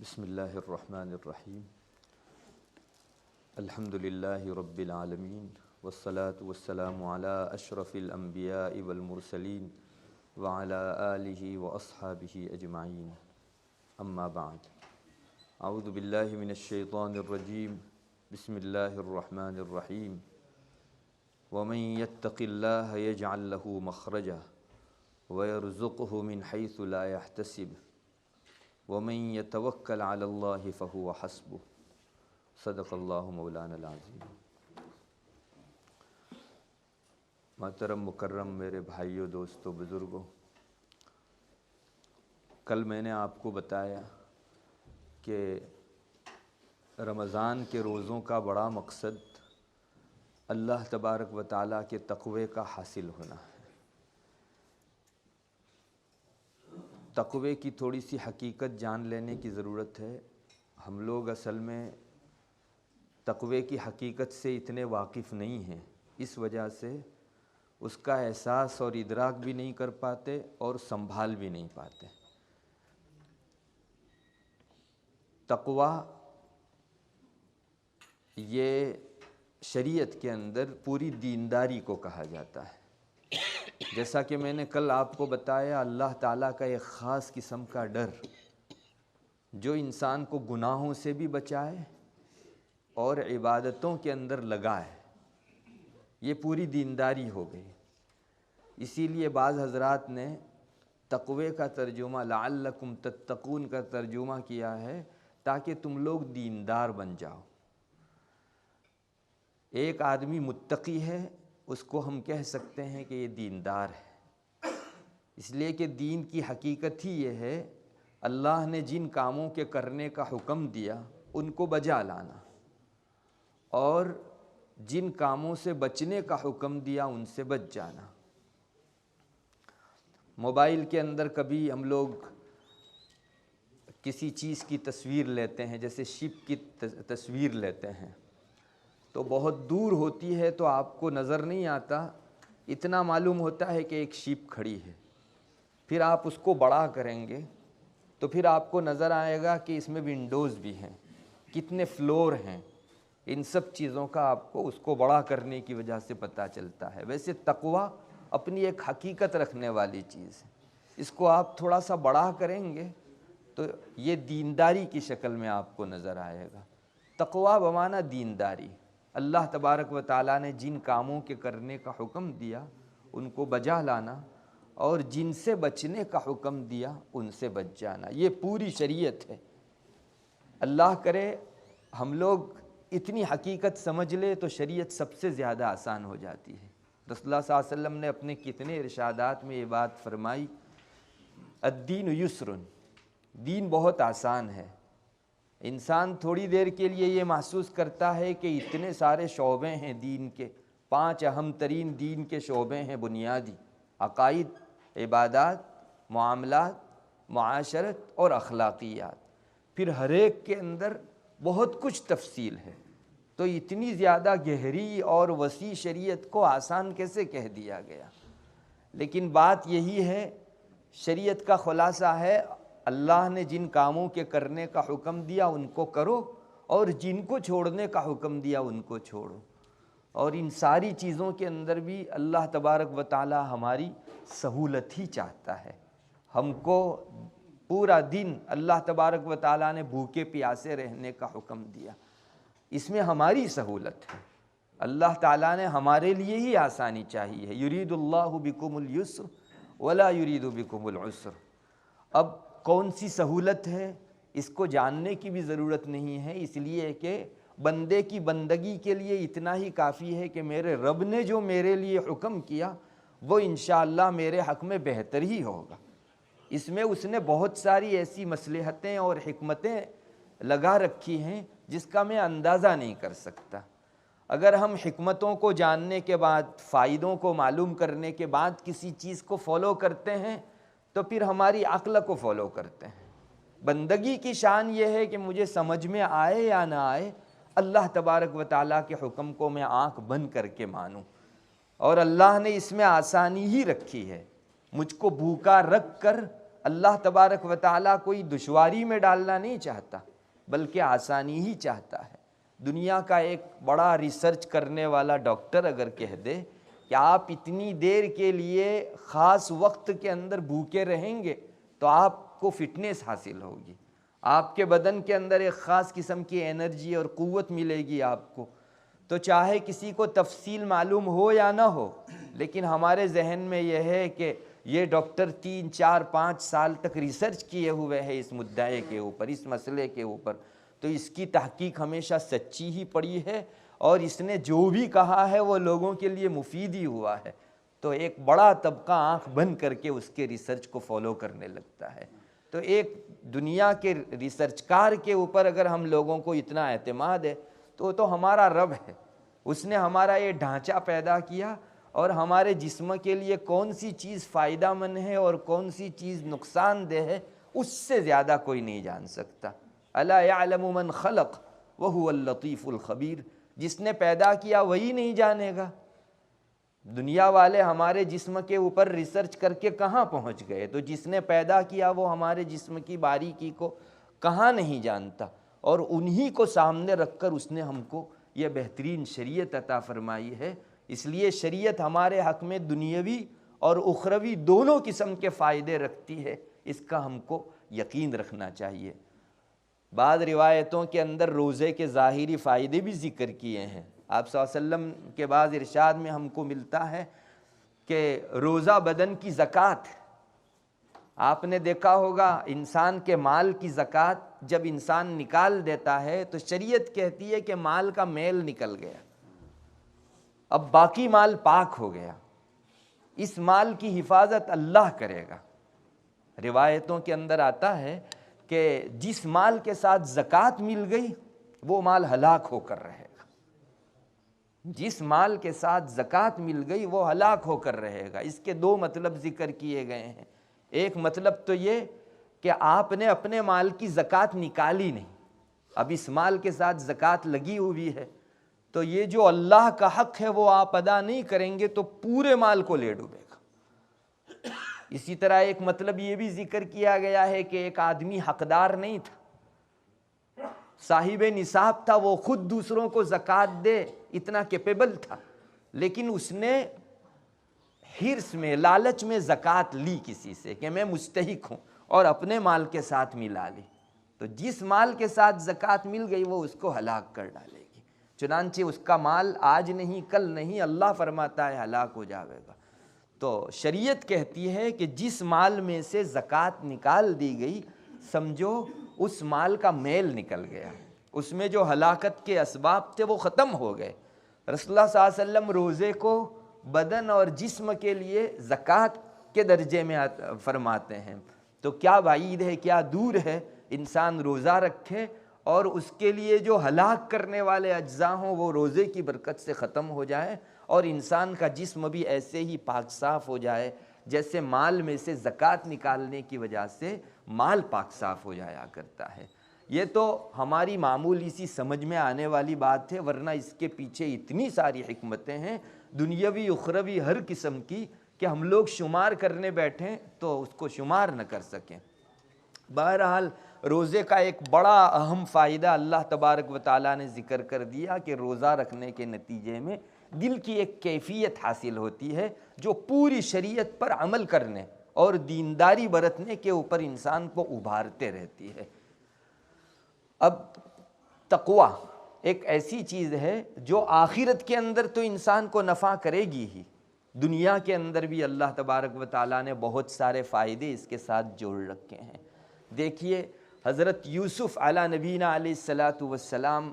بسم اللہ الرحمن الرحیم الحمد للہ رب العالمین والصلاة والسلام علی اشرف الانبیاء والمرسلین وعلی آلہ واصحابہ اجمعین اما بعد اعوذ باللہ من الشیطان الرجیم بسم اللہ الرحمن الرحیم ومن يتق اللہ یجعل له مخرجا ویرزقہ من حیث لا يحتسب ومن يتوکل علی اللہ فہو حسبہ صدق اللہ مولانا العظیم۔ محترم مکرم میرے بھائیوں، دوستوں، بزرگوں، کل میں نے آپ کو بتایا کہ رمضان کے روزوں کا بڑا مقصد اللہ تبارک و تعالیٰ کے تقوی کا حاصل ہونا ہے۔ تقوی کی تھوڑی سی حقیقت جان لینے کی ضرورت ہے۔ ہم لوگ اصل میں تقوی کی حقیقت سے اتنے واقف نہیں ہیں، اس وجہ سے اس کا احساس اور ادراک بھی نہیں کر پاتے اور سنبھال بھی نہیں پاتے۔ تقوی یہ شریعت کے اندر پوری دینداری کو کہا جاتا ہے۔ جیسا کہ میں نے کل آپ کو بتایا، اللہ تعالیٰ کا ایک خاص قسم کا ڈر جو انسان کو گناہوں سے بھی بچائے اور عبادتوں کے اندر لگائے، یہ پوری دینداری ہو گئی۔ اسی لیے بعض حضرات نے تقوی کا ترجمہ لعلکم تتقون کا ترجمہ کیا ہے تاکہ تم لوگ دیندار بن جاؤ۔ ایک آدمی متقی ہے، اس کو ہم کہہ سکتے ہیں کہ یہ دیندار ہے، اس لیے کہ دین کی حقیقت ہی یہ ہے اللہ نے جن کاموں کے کرنے کا حکم دیا ان کو بجا لانا، اور جن کاموں سے بچنے کا حکم دیا ان سے بچ جانا۔ موبائل کے اندر کبھی ہم لوگ کسی چیز کی تصویر لیتے ہیں، جیسے شپ کی تصویر لیتے ہیں تو بہت دور ہوتی ہے تو آپ کو نظر نہیں آتا، اتنا معلوم ہوتا ہے کہ ایک شپ کھڑی ہے۔ پھر آپ اس کو بڑا کریں گے تو پھر آپ کو نظر آئے گا کہ اس میں ونڈوز بھی ہیں، کتنے فلور ہیں، ان سب چیزوں کا آپ کو اس کو بڑا کرنے کی وجہ سے پتہ چلتا ہے۔ ویسے تقوی اپنی ایک حقیقت رکھنے والی چیز ہے، اس کو آپ تھوڑا سا بڑا کریں گے تو یہ دینداری کی شکل میں آپ کو نظر آئے گا۔ تقوی بمعنی دینداری، اللہ تبارک و تعالیٰ نے جن کاموں کے کرنے کا حکم دیا ان کو بجا لانا، اور جن سے بچنے کا حکم دیا ان سے بچ جانا، یہ پوری شریعت ہے۔ اللہ کرے ہم لوگ اتنی حقیقت سمجھ لے تو شریعت سب سے زیادہ آسان ہو جاتی ہے۔ رسول اللہ صلی اللہ علیہ وسلم نے اپنے کتنے ارشادات میں یہ بات فرمائی، الدین یسر، دین بہت آسان ہے۔ انسان تھوڑی دیر کے لیے یہ محسوس کرتا ہے کہ اتنے سارے شعبے ہیں دین کے، 5 اہم ترین دین کے شعبے ہیں بنیادی: عقائد، عبادات، معاملات، معاشرت اور اخلاقیات۔ پھر ہر ایک کے اندر بہت کچھ تفصیل ہے، تو اتنی زیادہ گہری اور وسیع شریعت کو آسان کیسے کہہ دیا گیا؟ لیکن بات یہی ہے، شریعت کا خلاصہ ہے اللہ نے جن کاموں کے کرنے کا حکم دیا ان کو کرو، اور جن کو چھوڑنے کا حکم دیا ان کو چھوڑو۔ اور ان ساری چیزوں کے اندر بھی اللہ تبارک و تعالی ہماری سہولت ہی چاہتا ہے۔ ہم کو پورا دن اللہ تبارک و تعالی نے بھوکے پیاسے رہنے کا حکم دیا، اس میں ہماری سہولت ہے۔ اللہ تعالیٰ نے ہمارے لیے ہی آسانی چاہی ہے، یرید اللہ بکم الیسر ولا یرید بکم العسر۔ اب کون سی سہولت ہے اس کو جاننے کی بھی ضرورت نہیں ہے، اس لیے کہ بندے کی بندگی کے لیے اتنا ہی کافی ہے کہ میرے رب نے جو میرے لیے حکم کیا وہ انشاءاللہ میرے حق میں بہتر ہی ہوگا۔ اس میں اس نے بہت ساری ایسی مصلحتیں اور حکمتیں لگا رکھی ہیں جس کا میں اندازہ نہیں کر سکتا۔ اگر ہم حکمتوں کو جاننے کے بعد، فائدوں کو معلوم کرنے کے بعد کسی چیز کو فالو کرتے ہیں تو پھر ہماری عقل کو فالو کرتے ہیں۔ بندگی کی شان یہ ہے کہ مجھے سمجھ میں آئے یا نہ آئے، اللہ تبارک و تعالیٰ کے حکم کو میں آنکھ بند کر کے مانوں۔ اور اللہ نے اس میں آسانی ہی رکھی ہے، مجھ کو بھوکا رکھ کر اللہ تبارک و تعالیٰ کوئی دشواری میں ڈالنا نہیں چاہتا بلکہ آسانی ہی چاہتا ہے۔ دنیا کا ایک بڑا ریسرچ کرنے والا ڈاکٹر اگر کہہ دے کہ آپ اتنی دیر کے لیے خاص وقت کے اندر بھوکے رہیں گے تو آپ کو فٹنس حاصل ہوگی، آپ کے بدن کے اندر ایک خاص قسم کی انرجی اور قوت ملے گی آپ کو، تو چاہے کسی کو تفصیل معلوم ہو یا نہ ہو، لیکن ہمارے ذہن میں یہ ہے کہ یہ ڈاکٹر 3 4 5 سال تک ریسرچ کیے ہوئے ہے اس مدعے کے اوپر، اس مسئلے کے اوپر، تو اس کی تحقیق ہمیشہ سچی ہی پڑی ہے اور اس نے جو بھی کہا ہے وہ لوگوں کے لیے مفید ہی ہوا ہے، تو ایک بڑا طبقہ آنکھ بند کر کے اس کے ریسرچ کو فالو کرنے لگتا ہے۔ تو ایک دنیا کے ریسرچ کار کے اوپر اگر ہم لوگوں کو اتنا اعتماد ہے تو وہ تو ہمارا رب ہے، اس نے ہمارا یہ ڈھانچہ پیدا کیا اور ہمارے جسم کے لیے کون سی چیز فائدہ مند ہے اور کون سی چیز نقصان دہ ہے اس سے زیادہ کوئی نہیں جان سکتا۔ الا یعلم من خلق وهو اللطیف الخبیر، جس نے پیدا کیا وہی نہیں جانے گا۔ دنیا والے ہمارے جسم کے اوپر ریسرچ کر کے کہاں پہنچ گئے، تو جس نے پیدا کیا وہ ہمارے جسم کی باریکی کو کہاں نہیں جانتا، اور انہی کو سامنے رکھ کر اس نے ہم کو یہ بہترین شریعت عطا فرمائی ہے۔ اس لیے شریعت ہمارے حق میں دنیاوی اور اخروی دونوں قسم کے فائدے رکھتی ہے، اس کا ہم کو یقین رکھنا چاہیے۔ بعض روایتوں کے اندر روزے کے ظاہری فائدے بھی ذکر کیے ہیں۔ آپ صلی اللہ علیہ وسلم کے بعض ارشاد میں ہم کو ملتا ہے کہ روزہ بدن کی زکوٰۃ، آپ نے دیکھا ہوگا انسان کے مال کی زکوٰۃ جب انسان نکال دیتا ہے تو شریعت کہتی ہے کہ مال کا میل نکل گیا، اب باقی مال پاک ہو گیا، اس مال کی حفاظت اللہ کرے گا۔ روایتوں کے اندر آتا ہے کہ جس مال کے ساتھ زکوٰۃ مل گئی وہ مال ہلاک ہو کر رہے گا، جس مال کے ساتھ زکوٰۃ مل گئی وہ ہلاک ہو کر رہے گا۔ اس کے 2 مطلب ذکر کیے گئے ہیں۔ ایک مطلب تو یہ کہ آپ نے اپنے مال کی زکوٰۃ نکالی نہیں، اب اس مال کے ساتھ زکوٰۃ لگی ہوئی ہے، تو یہ جو اللہ کا حق ہے وہ آپ ادا نہیں کریں گے تو پورے مال کو لے ڈوبے گا۔ اسی طرح ایک مطلب یہ بھی ذکر کیا گیا ہے کہ ایک آدمی حقدار نہیں تھا، صاحب نصاب تھا، وہ خود دوسروں کو زکوٰۃ دے اتنا کیپیبل تھا، لیکن اس نے حرص میں لالچ میں زکوٰۃ لی کسی سے کہ میں مستحق ہوں اور اپنے مال کے ساتھ ملا لی، تو جس مال کے ساتھ زکوٰۃ مل گئی وہ اس کو ہلاک کر ڈالے گی، چنانچہ اس کا مال آج نہیں کل نہیں اللہ فرماتا ہے ہلاک ہو جاوے گا۔ تو شریعت کہتی ہے کہ جس مال میں سے زکوٰۃ نکال دی گئی سمجھو اس مال کا میل نکل گیا، اس میں جو ہلاکت کے اسباب تھے وہ ختم ہو گئے۔ رسول اللہ صلی اللہ علیہ وسلم روزے کو بدن اور جسم کے لیے زکوٰۃ کے درجے میں فرماتے ہیں، تو کیا بعید ہے، کیا دور ہے انسان روزہ رکھے اور اس کے لیے جو ہلاک کرنے والے اجزاء ہوں وہ روزے کی برکت سے ختم ہو جائے، اور انسان کا جسم بھی ایسے ہی پاک صاف ہو جائے جیسے مال میں سے زکوٰۃ نکالنے کی وجہ سے مال پاک صاف ہو جایا کرتا ہے۔ یہ تو ہماری معمولی سی سمجھ میں آنے والی بات ہے، ورنہ اس کے پیچھے اتنی ساری حکمتیں ہیں دنیاوی اخروی ہر قسم کی کہ ہم لوگ شمار کرنے بیٹھیں تو اس کو شمار نہ کر سکیں۔ بہرحال روزے کا ایک بڑا اہم فائدہ اللہ تبارک و تعالیٰ نے ذکر کر دیا کہ روزہ رکھنے کے نتیجے میں دل کی ایک کیفیت حاصل ہوتی ہے جو پوری شریعت پر عمل کرنے اور دینداری برتنے کے اوپر انسان کو ابھارتے رہتی ہے۔ اب تقویٰ ایک ایسی چیز ہے جو آخرت کے اندر تو انسان کو نفع کرے گی ہی، دنیا کے اندر بھی اللہ تبارک و تعالیٰ نے بہت سارے فائدے اس کے ساتھ جوڑ رکھے ہیں۔ دیکھیے حضرت یوسف علی نبینا علیہ الصلاۃ والسلام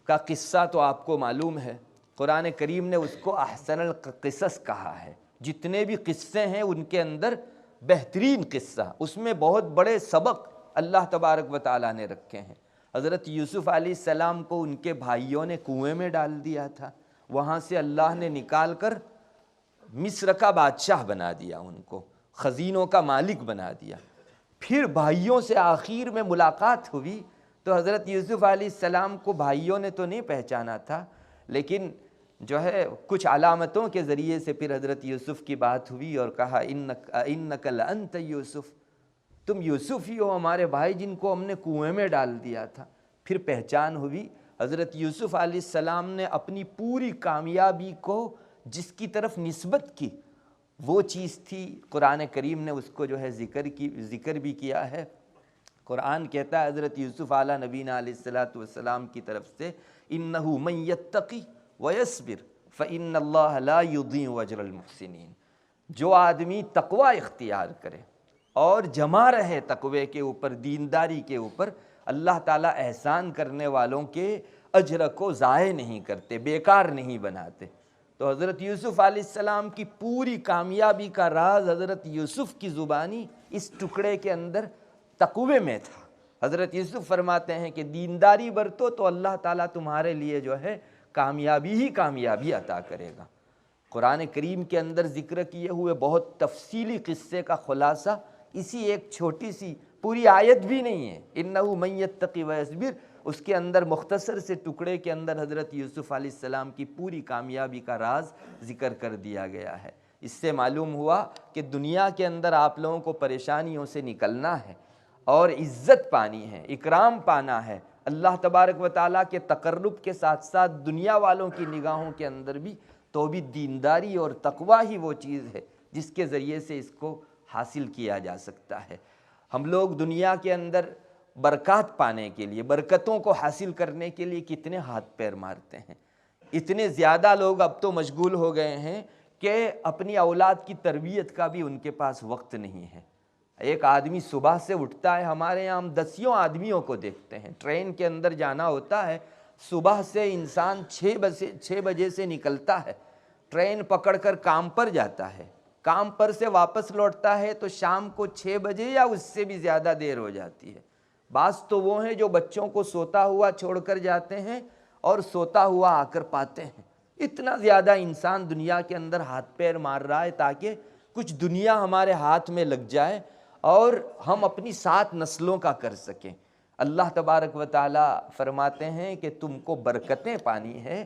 کا قصہ تو آپ کو معلوم ہے، قرآن کریم نے اس کو احسن القصص کہا ہے، جتنے بھی قصے ہیں ان کے اندر بہترین قصہ، اس میں بہت بڑے سبق اللہ تبارک و تعالیٰ نے رکھے ہیں۔ حضرت یوسف علیہ السلام کو ان کے بھائیوں نے کنویں میں ڈال دیا تھا، وہاں سے اللہ نے نکال کر مصر کا بادشاہ بنا دیا، ان کو خزینوں کا مالک بنا دیا۔ پھر بھائیوں سے آخر میں ملاقات ہوئی تو حضرت یوسف علیہ السلام کو بھائیوں نے تو نہیں پہچانا تھا، لیکن جو ہے کچھ علامتوں کے ذریعے سے پھر حضرت یوسف کی بات ہوئی اور کہا انک لانت یوسف، تم یوسف ہی ہو ہمارے بھائی جن کو ہم نے کنویں میں ڈال دیا تھا۔ پھر پہچان ہوئی، حضرت یوسف علیہ السلام نے اپنی پوری کامیابی کو جس کی طرف نسبت کی وہ چیز تھی، قرآن کریم نے اس کو جو ہے ذکر بھی کیا ہے۔ قرآن کہتا ہے حضرت یوسف علیہ نبینا علیہ السلام کی طرف سے، اِنَّهُ مَن يَتَّقِ وَيَصْبِرْ فَإِنَّ اللَّهَ لَا يُضِيعُ أَجْرَ الْمُحْسِنِينَ۔ جو آدمی تقوی اختیار کرے اور جمع رہے تقوی کے اوپر، دینداری کے اوپر، اللہ تعالیٰ احسان کرنے والوں کے اجر کو ضائع نہیں کرتے، بیکار نہیں بناتے۔ تو حضرت یوسف علیہ السلام کی پوری کامیابی کا راز حضرت یوسف کی زبانی اس ٹکڑے کے اندر تقوی میں تھا۔ حضرت یوسف فرماتے ہیں کہ دینداری برتو تو اللہ تعالیٰ تمہارے لیے جو ہے کامیابی ہی کامیابی عطا کرے گا۔ قرآن کریم کے اندر ذکر کیے ہوئے بہت تفصیلی قصے کا خلاصہ اسی ایک چھوٹی سی، پوری آیت بھی نہیں ہے، اِنَّهُ مَن يَتَّقِ وَيَصْبِرْ، اس کے اندر مختصر سے ٹکڑے کے اندر حضرت یوسف علیہ السلام کی پوری کامیابی کا راز ذکر کر دیا گیا ہے۔ اس سے معلوم ہوا کہ دنیا کے اندر آپ لوگوں کو پریشانیوں سے نکلنا ہے اور عزت پانی ہے، اکرام پانا ہے، اللہ تبارک و تعالیٰ کے تقرب کے ساتھ ساتھ دنیا والوں کی نگاہوں کے اندر بھی، تو بھی دینداری اور تقوی ہی وہ چیز ہے جس کے ذریعے سے اس کو حاصل کیا جا سکتا ہے۔ ہم لوگ دنیا کے اندر برکات پانے کے لیے، برکتوں کو حاصل کرنے کے لیے کتنے ہاتھ پیر مارتے ہیں۔ اتنے زیادہ لوگ اب تو مشغول ہو گئے ہیں کہ اپنی اولاد کی تربیت کا بھی ان کے پاس وقت نہیں ہے۔ ایک آدمی صبح سے اٹھتا ہے، ہمارے یہاں ہم دسیوں آدمیوں کو دیکھتے ہیں، ٹرین کے اندر جانا ہوتا ہے، صبح سے انسان 6 بجے سے نکلتا ہے، ٹرین پکڑ کر کام پر جاتا ہے، کام پر سے واپس لوٹتا ہے تو شام کو 6 بجے یا اس سے بھی زیادہ دیر ہو جاتی ہے۔ بعض تو وہ ہیں جو بچوں کو سوتا ہوا چھوڑ کر جاتے ہیں اور سوتا ہوا آ کر پاتے ہیں۔ اتنا زیادہ انسان دنیا کے اندر ہاتھ پیر مار رہا ہے تاکہ کچھ دنیا ہمارے ہاتھ میں لگ جائے اور ہم اپنی 7 نسلوں کا کر سکیں۔ اللہ تبارک و تعالیٰ فرماتے ہیں کہ تم کو برکتیں پانی ہے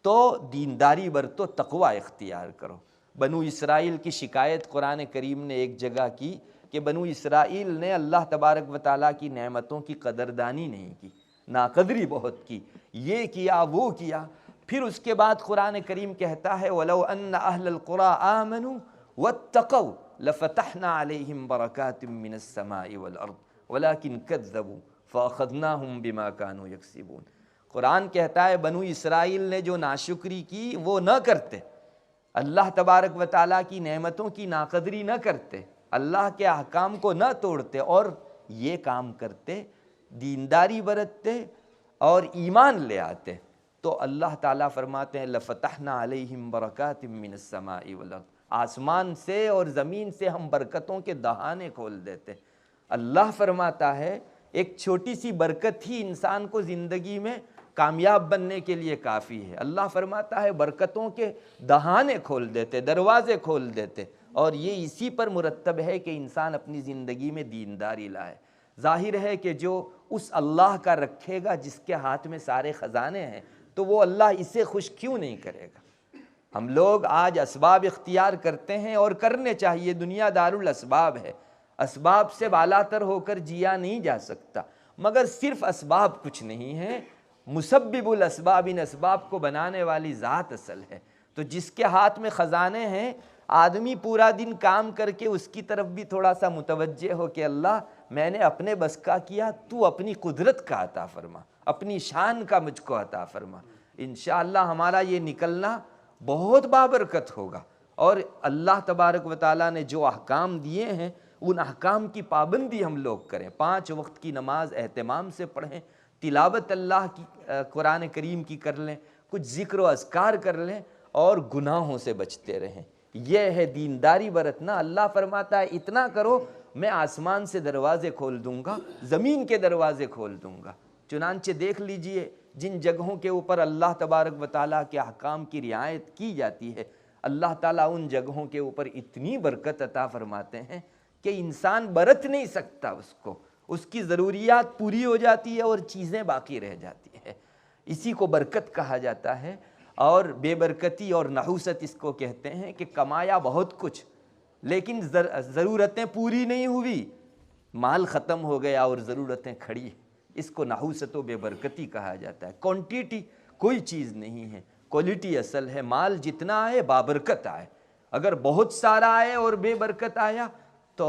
تو دینداری برتو، تقوی اختیار کرو۔ بنو اسرائیل کی شکایت قرآن کریم نے ایک جگہ کی کہ بنو اسرائیل نے اللہ تبارک و تعالیٰ کی نعمتوں کی قدردانی نہیں کی، ناقدری بہت کی، یہ کیا وہ کیا۔ پھر اس کے بعد قرآن کریم کہتا ہے وَلَوْ أَنَّ أَهْلَ الْقُرَىٰ آمَنُوا وَاتَّقَوْا لَفَتَحْنَا عَلَيْهِمْ بَرَكَاتٍ مِّنَ السَّمَاءِ وَالْأَرْضِ وَلَٰكِنْ كَذَّبُوا فَأَخَذْنَاهُمْ بِمَا كَانُوا يَكْسِبُونَ۔ قرآن کہتا ہے بنو اسرائیل نے جو ناشکری کی وہ نہ کرتے، اللہ تبارک و تعالیٰ کی نعمتوں کی ناقدری نہ کرتے، اللہ کے احکام کو نہ توڑتے اور یہ کام کرتے، دینداری برتتے اور ایمان لے آتے، تو اللہ تعالیٰ فرماتے ہیں لَفَتَحْنَا عَلَيْهِمْ بَرَكَاتٍ مِّنَ السَّمَاءِ وَالْأَرْضِ، آسمان سے اور زمین سے ہم برکتوں کے دہانے کھول دیتے۔ اللہ فرماتا ہے ایک چھوٹی سی برکت ہی انسان کو زندگی میں کامیاب بننے کے لیے کافی ہے۔ اللہ فرماتا ہے برکتوں کے دہانے کھول دیتے، دروازے کھول دیتے، اور یہ اسی پر مرتب ہے کہ انسان اپنی زندگی میں دینداری لائے۔ ظاہر ہے کہ جو اس اللہ کا رکھے گا جس کے ہاتھ میں سارے خزانے ہیں تو وہ اللہ اسے خوش کیوں نہیں کرے گا۔ ہم لوگ آج اسباب اختیار کرتے ہیں اور کرنے چاہیے، دنیا دار الاسباب ہے، اسباب سے بالاتر ہو کر جیا نہیں جا سکتا، مگر صرف اسباب کچھ نہیں ہے، مسبب الاسباب، ان اسباب کو بنانے والی ذات اصل ہے۔ تو جس کے ہاتھ میں خزانے ہیں، آدمی پورا دن کام کر کے اس کی طرف بھی تھوڑا سا متوجہ ہو کہ اللہ میں نے اپنے بس کا کیا، تو اپنی قدرت کا عطا فرما، اپنی شان کا مجھ کو عطا فرما۔ انشاءاللہ ہمارا یہ نکلنا بہت بابرکت ہوگا، اور اللہ تبارک و تعالیٰ نے جو احکام دیے ہیں ان احکام کی پابندی ہم لوگ کریں، 5 وقت کی نماز اہتمام سے پڑھیں، تلاوت اللہ کی قرآن کریم کی کر لیں، کچھ ذکر و اذکار کر لیں اور گناہوں سے بچتے رہیں۔ یہ ہے دینداری برتنا۔ اللہ فرماتا ہے اتنا کرو میں آسمان سے دروازے کھول دوں گا، زمین کے دروازے کھول دوں گا۔ چنانچہ دیکھ لیجئے جن جگہوں کے اوپر اللہ تبارک و تعالیٰ کے احکام کی رعایت کی جاتی ہے، اللہ تعالیٰ ان جگہوں کے اوپر اتنی برکت عطا فرماتے ہیں کہ انسان برت نہیں سکتا اس کو، اس کی ضروریات پوری ہو جاتی ہے اور چیزیں باقی رہ جاتی ہیں۔ اسی کو برکت کہا جاتا ہے، اور بے برکتی اور نحوست اس کو کہتے ہیں کہ کمایا بہت کچھ لیکن ضرورتیں پوری نہیں ہوئی، مال ختم ہو گیا اور ضرورتیں کھڑی ہیں، اس کو نحوست و بے برکتی کہا جاتا ہے۔ کوانٹیٹی کوئی چیز نہیں ہے، کوالٹی اصل ہے۔ مال جتنا آئے بابرکت آئے، اگر بہت سارا آئے اور بے برکت آیا تو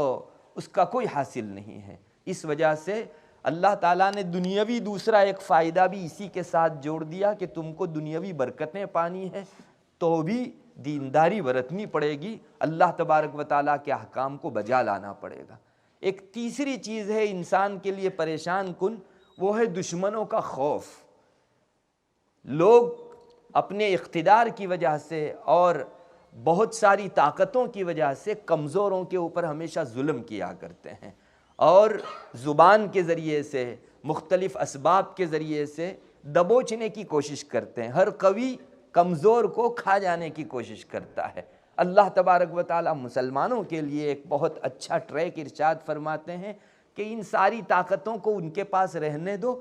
اس کا کوئی حاصل نہیں ہے۔ اس وجہ سے اللہ تعالیٰ نے دنیاوی دوسرا ایک فائدہ بھی اسی کے ساتھ جوڑ دیا کہ تم کو دنیاوی برکتیں پانی ہے تو بھی دینداری برتنی پڑے گی، اللہ تبارک و تعالیٰ کے احکام کو بجا لانا پڑے گا۔ ایک تیسری چیز ہے انسان کے لیے پریشان کن، وہ ہے دشمنوں کا خوف۔ لوگ اپنے اقتدار کی وجہ سے اور بہت ساری طاقتوں کی وجہ سے کمزوروں کے اوپر ہمیشہ ظلم کیا کرتے ہیں، اور زبان کے ذریعے سے، مختلف اسباب کے ذریعے سے دبوچنے کی کوشش کرتے ہیں۔ ہر قوی کمزور کو کھا جانے کی کوشش کرتا ہے۔ اللہ تبارک و تعالیٰ مسلمانوں کے لیے ایک بہت اچھا ٹریک ارشاد فرماتے ہیں کہ ان ساری طاقتوں کو ان کے پاس رہنے دو،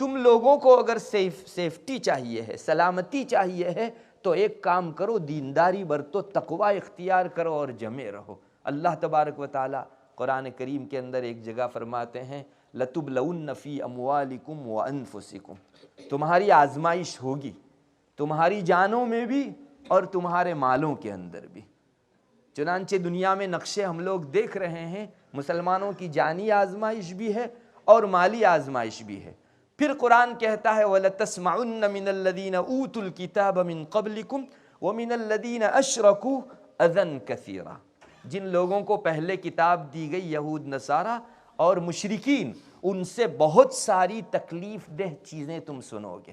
تم لوگوں کو اگر سیفٹی چاہیے ہے، سلامتی چاہیے ہے، تو ایک کام کرو، دینداری برتو، تقوی اختیار کرو اور جمے رہو۔ اللہ تبارک و تعالیٰ قرآن کریم کے اندر ایک جگہ فرماتے ہیں لَتُبْلَوُنَّ فِي أَمْوَالِكُمْ وَأَنفُسِكُمْ، تمہاری آزمائش ہوگی، تمہاری جانوں میں بھی اور تمہارے مالوں کے اندر بھی۔ چنانچہ دنیا میں نقشے ہم لوگ دیکھ رہے ہیں، مسلمانوں کی جانی آزمائش بھی ہے اور مالی آزمائش بھی ہے۔ پھر قرآن کہتا ہے وَلَتَسْمَعُنَّ مِنَ الَّذِينَ أُوتُوا الْكِتَابَ مِنْ قَبْلِكُمْ وَمِنَ الَّذِينَ أَشْرَكُوا أَذًى كَثِيرًا، جن لوگوں کو پہلے کتاب دی گئی، یہود نصارہ اور مشرکین، ان سے بہت ساری تکلیف دہ چیزیں تم سنو گے۔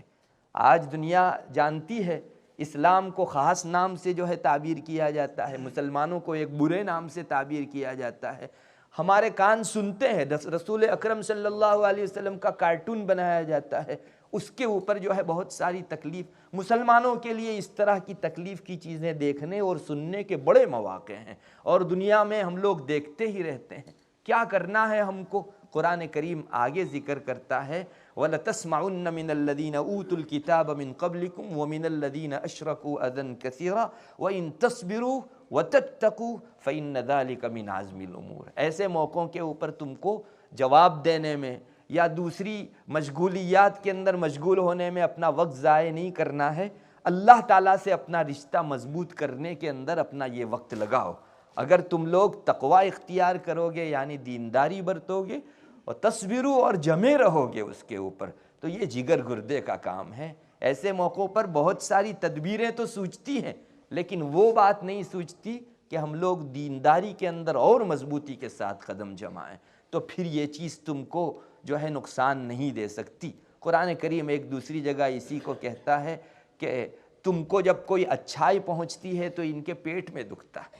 آج دنیا جانتی ہے اسلام کو خاص نام سے جو ہے تعبیر کیا جاتا ہے، مسلمانوں کو ایک برے نام سے تعبیر کیا جاتا ہے۔ ہمارے کان سنتے ہیں رسول اکرم صلی اللہ علیہ وسلم کا کارٹون بنایا جاتا ہے، اس کے اوپر جو ہے بہت ساری تکلیف۔ مسلمانوں کے لیے اس طرح کی تکلیف کی چیزیں دیکھنے اور سننے کے بڑے مواقع ہیں، اور دنیا میں ہم لوگ دیکھتے ہی رہتے ہیں۔ کیا کرنا ہے ہم کو؟ قرآن کریم آگے ذکر کرتا ہے وَلَتَسْمَعُنَّ مِنَ الَّذِينَ أُوتُوا الْكِتَابَ مِنْ قَبْلِكُمْ وَمِنَ الَّذِينَ أَشْرَكُوا أَذًى كَثِيرًا وَإِن تَصْبِرُوا وَتَتَّقُوا فَإِنَّ ذَلِكَ مِنْ عَزْمِ الْأُمُورِ۔ ایسے موقعوں کے اوپر تم کو جواب دینے میں یا دوسری مشغولیات کے اندر مشغول ہونے میں اپنا وقت ضائع نہیں کرنا ہے، اللہ تعالیٰ سے اپنا رشتہ مضبوط کرنے کے اندر اپنا یہ وقت لگاؤ۔ اگر تم لوگ تقوی اختیار کرو گے یعنی دینداری برتو گے اور تصبرو اور جمے رہو گے اس کے اوپر، تو یہ جگر گردے کا کام ہے۔ ایسے موقعوں پر بہت ساری تدبیریں تو سوچتی ہیں، لیکن وہ بات نہیں سوچتی کہ ہم لوگ دینداری کے اندر اور مضبوطی کے ساتھ قدم جمائیں، تو پھر یہ چیز تم کو جو ہے نقصان نہیں دے سکتی۔ قرآن کریم ایک دوسری جگہ اسی کو کہتا ہے کہ تم کو جب کوئی اچھائی پہنچتی ہے تو ان کے پیٹ میں دکھتا ہے،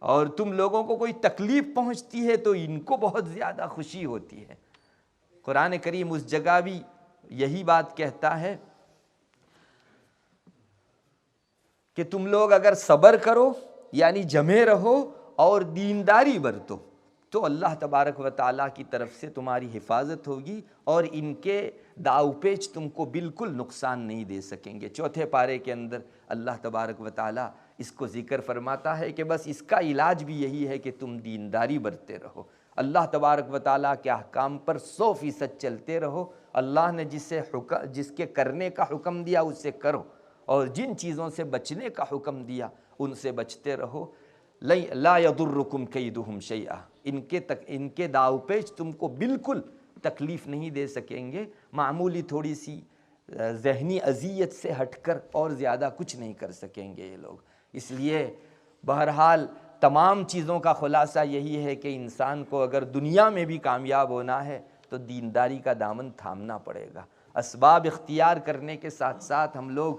اور تم لوگوں کو کوئی تکلیف پہنچتی ہے تو ان کو بہت زیادہ خوشی ہوتی ہے۔ قرآن کریم اس جگہ بھی یہی بات کہتا ہے کہ تم لوگ اگر صبر کرو یعنی جمے رہو اور دینداری برتو تو اللہ تبارک و تعالیٰ کی طرف سے تمہاری حفاظت ہوگی، اور ان کے داؤ پیچ تم کو بالکل نقصان نہیں دے سکیں گے۔ چوتھے پارے کے اندر اللہ تبارک و تعالیٰ اس کو ذکر فرماتا ہے کہ بس اس کا علاج بھی یہی ہے کہ تم دینداری برتتے رہو، اللہ تبارک و تعالیٰ کے احکام پر 100% چلتے رہو۔ اللہ نے جس کے کرنے کا حکم دیا اسے کرو، اور جن چیزوں سے بچنے کا حکم دیا ان سے بچتے رہو۔ لا یضرکم کیدہم شیئا، ان کے داؤ پیچ تم کو بالکل تکلیف نہیں دے سکیں گے، معمولی تھوڑی سی ذہنی اذیت سے ہٹ کر اور زیادہ کچھ نہیں کر سکیں گے یہ لوگ۔ اس لیے بہرحال تمام چیزوں کا خلاصہ یہی ہے کہ انسان کو اگر دنیا میں بھی کامیاب ہونا ہے تو دینداری کا دامن تھامنا پڑے گا۔ اسباب اختیار کرنے کے ساتھ ساتھ ہم لوگ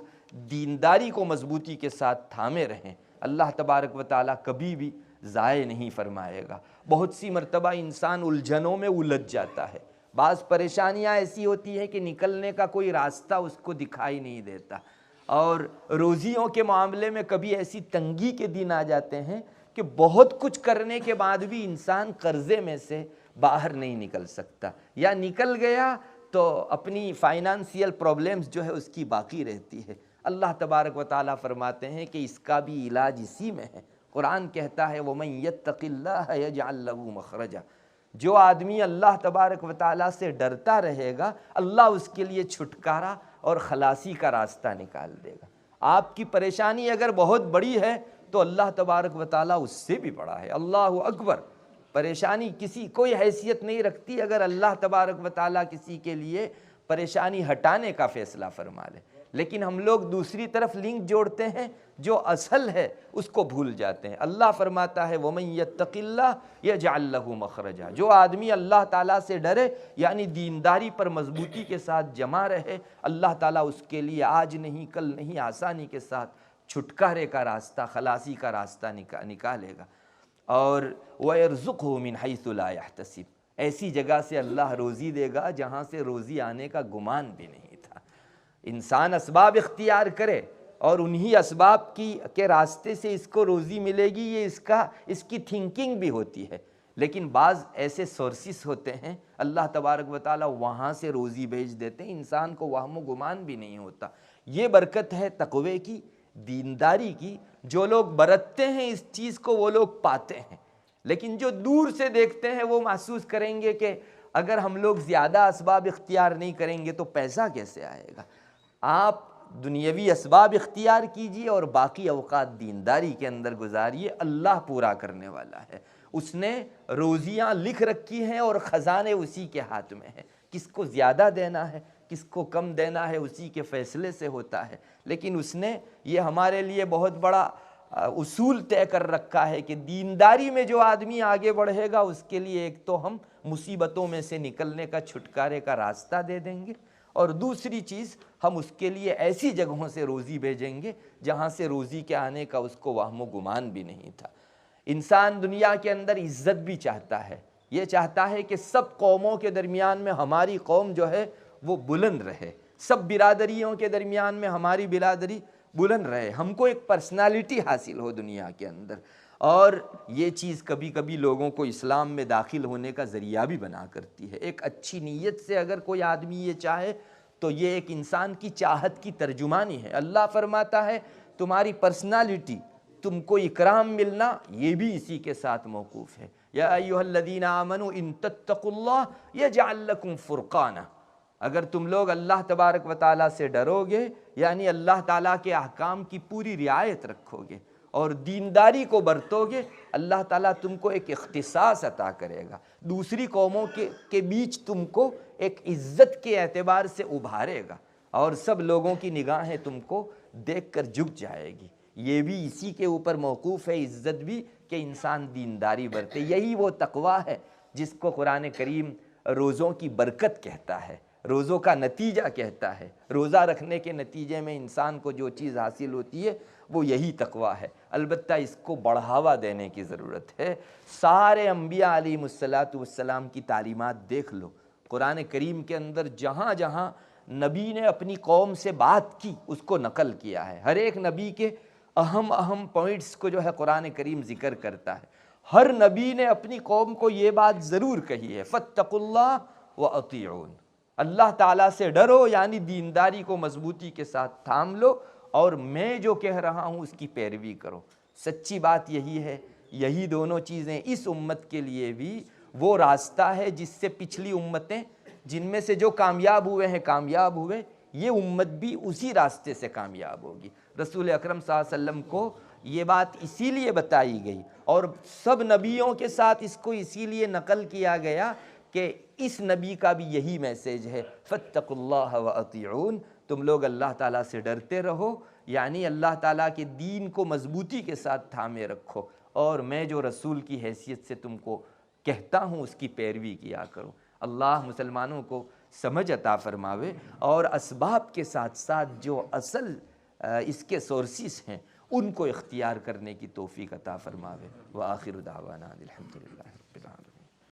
دینداری کو مضبوطی کے ساتھ تھامے رہیں، اللہ تبارک و تعالیٰ کبھی بھی ضائع نہیں فرمائے گا۔ بہت سی مرتبہ انسان الجھنوں میں الجھ جاتا ہے، بعض پریشانیاں ایسی ہوتی ہیں کہ نکلنے کا کوئی راستہ اس کو دکھائی نہیں دیتا، اور روزیوں کے معاملے میں کبھی ایسی تنگی کے دن آ جاتے ہیں کہ بہت کچھ کرنے کے بعد بھی انسان قرضے میں سے باہر نہیں نکل سکتا، یا نکل گیا تو اپنی فائنانشیل پرابلمز جو ہے اس کی باقی رہتی ہے۔ اللہ تبارک و تعالیٰ فرماتے ہیں کہ اس کا بھی علاج اسی میں ہے۔ قرآن کہتا ہے وَمَن يَتَّقِ اللَّهَ يَجْعَلْ لَهُ مَخْرَجًا، جو آدمی اللہ تبارک و تعالیٰ سے ڈرتا رہے گا اللہ اس کے لیے چھٹکارا اور خلاصی کا راستہ نکال دے گا۔ آپ کی پریشانی اگر بہت بڑی ہے تو اللہ تبارک و تعالیٰ اس سے بھی بڑا ہے۔ اللہ اکبر۔ پریشانی کوئی حیثیت نہیں رکھتی اگر اللہ تبارک و تعالیٰ کسی کے لیے پریشانی ہٹانے کا فیصلہ فرما لے، لیکن ہم لوگ دوسری طرف لنک جوڑتے ہیں، جو اصل ہے اس کو بھول جاتے ہیں۔ اللہ فرماتا ہے وَمَن يَتَّقِ اللَّهَ يَجْعَل لَّهُ مَخْرَجًا، جو آدمی اللہ تعالیٰ سے ڈرے یعنی دینداری پر مضبوطی کے ساتھ جمع رہے، اللہ تعالیٰ اس کے لیے آج نہیں کل نہیں آسانی کے ساتھ چھٹکارے کا راستہ، خلاصی کا راستہ نکالے گا۔ اور وَيَرْزُقْهُ مِنْ حَيْثُ لَا يَحْتَسِبُ، ایسی جگہ سے اللہ روزی دے گا جہاں سے روزی آنے کا گمان بھی نہیں تھا۔ انسان اسباب اختیار کرے اور انہی اسباب کے راستے سے اس کو روزی ملے گی، یہ اس کی تھنکنگ بھی ہوتی ہے، لیکن بعض ایسے سورسز ہوتے ہیں اللہ تبارک و تعالیٰ وہاں سے روزی بھیج دیتے ہیں، انسان کو وہم و گمان بھی نہیں ہوتا۔ یہ برکت ہے تقوی کی، دینداری کی۔ جو لوگ برتتے ہیں اس چیز کو وہ لوگ پاتے ہیں، لیکن جو دور سے دیکھتے ہیں وہ محسوس کریں گے کہ اگر ہم لوگ زیادہ اسباب اختیار نہیں کریں گے تو پیسہ کیسے آئے گا۔ آپ دنیاوی اسباب اختیار کیجئے اور باقی اوقات دینداری کے اندر گزاریے، اللہ پورا کرنے والا ہے۔ اس نے روزیاں لکھ رکھی ہیں اور خزانے اسی کے ہاتھ میں ہیں، کس کو زیادہ دینا ہے کس کو کم دینا ہے اسی کے فیصلے سے ہوتا ہے۔ لیکن اس نے یہ ہمارے لیے بہت بڑا اصول طے کر رکھا ہے کہ دینداری میں جو آدمی آگے بڑھے گا اس کے لیے ایک تو ہم مصیبتوں میں سے نکلنے کا چھٹکارے کا راستہ دے دیں گے، اور دوسری چیز ہم اس کے لیے ایسی جگہوں سے روزی بھیجیں گے جہاں سے روزی کے آنے کا اس کو وہم و گمان بھی نہیں تھا۔ انسان دنیا کے اندر عزت بھی چاہتا ہے، یہ چاہتا ہے کہ سب قوموں کے درمیان میں ہماری قوم جو ہے وہ بلند رہے، سب برادریوں کے درمیان میں ہماری برادری بلند رہے، ہم کو ایک پرسنالٹی حاصل ہو دنیا کے اندر۔ اور یہ چیز کبھی کبھی لوگوں کو اسلام میں داخل ہونے کا ذریعہ بھی بنا کرتی ہے۔ ایک اچھی نیت سے اگر کوئی آدمی یہ چاہے تو یہ ایک انسان کی چاہت کی ترجمانی ہے۔ اللہ فرماتا ہے تمہاری پرسنالٹی، تم کو اکرام ملنا، یہ بھی اسی کے ساتھ موقوف ہے۔ یا ایھا الذین آمنوا ان تتقوا اللہ یجعل لکم فرقانا، اگر تم لوگ اللہ تبارک و تعالیٰ سے ڈرو گے یعنی اللہ تعالیٰ کے احکام کی پوری رعایت رکھو گے اور دینداری کو برتو گے، اللہ تعالیٰ تم کو ایک اختصاص عطا کرے گا، دوسری قوموں کے بیچ تم کو ایک عزت کے اعتبار سے ابھارے گا، اور سب لوگوں کی نگاہیں تم کو دیکھ کر جھک جائے گی۔ یہ بھی اسی کے اوپر موقوف ہے، عزت بھی، کہ انسان دینداری برتے۔ یہی وہ تقوی ہے جس کو قرآن کریم روزوں کی برکت کہتا ہے، روزوں کا نتیجہ کہتا ہے۔ روزہ رکھنے کے نتیجے میں انسان کو جو چیز حاصل ہوتی ہے وہ یہی تقوی ہے۔ البتہ اس کو بڑھاوا دینے کی ضرورت ہے۔ سارے انبیاء علیہم السلام کی تعلیمات دیکھ لو، قرآن کریم کے اندر جہاں جہاں نبی نے اپنی قوم سے بات کی اس کو نقل کیا ہے۔ ہر ایک نبی کے اہم پوائنٹس کو جو ہے قرآن کریم ذکر کرتا ہے۔ ہر نبی نے اپنی قوم کو یہ بات ضرور کہی ہے، فاتقوا اللہ واطیعون، اللہ تعالیٰ سے ڈرو یعنی دینداری کو مضبوطی کے ساتھ تھام لو اور میں جو کہہ رہا ہوں اس کی پیروی کرو۔ سچی بات یہی ہے، یہی دونوں چیزیں اس امت کے لیے بھی وہ راستہ ہے جس سے پچھلی امتیں جن میں سے جو کامیاب ہوئے، یہ امت بھی اسی راستے سے کامیاب ہوگی۔ رسول اکرم صلی اللہ علیہ وسلم کو یہ بات اسی لیے بتائی گئی اور سب نبیوں کے ساتھ اس کو اسی لیے نقل کیا گیا کہ اس نبی کا بھی یہی میسیج ہے، فاتقوا اللہ واطیعون، تم لوگ اللہ تعالیٰ سے ڈرتے رہو یعنی اللہ تعالیٰ کے دین کو مضبوطی کے ساتھ تھامے رکھو، اور میں جو رسول کی حیثیت سے تم کو کہتا ہوں اس کی پیروی کیا کرو۔ اللہ مسلمانوں کو سمجھ عطا فرماوے اور اسباب کے ساتھ ساتھ جو اصل اس کے سورسز ہیں ان کو اختیار کرنے کی توفیق عطا فرماوے۔ وآخر دعوانا الحمدللہ۔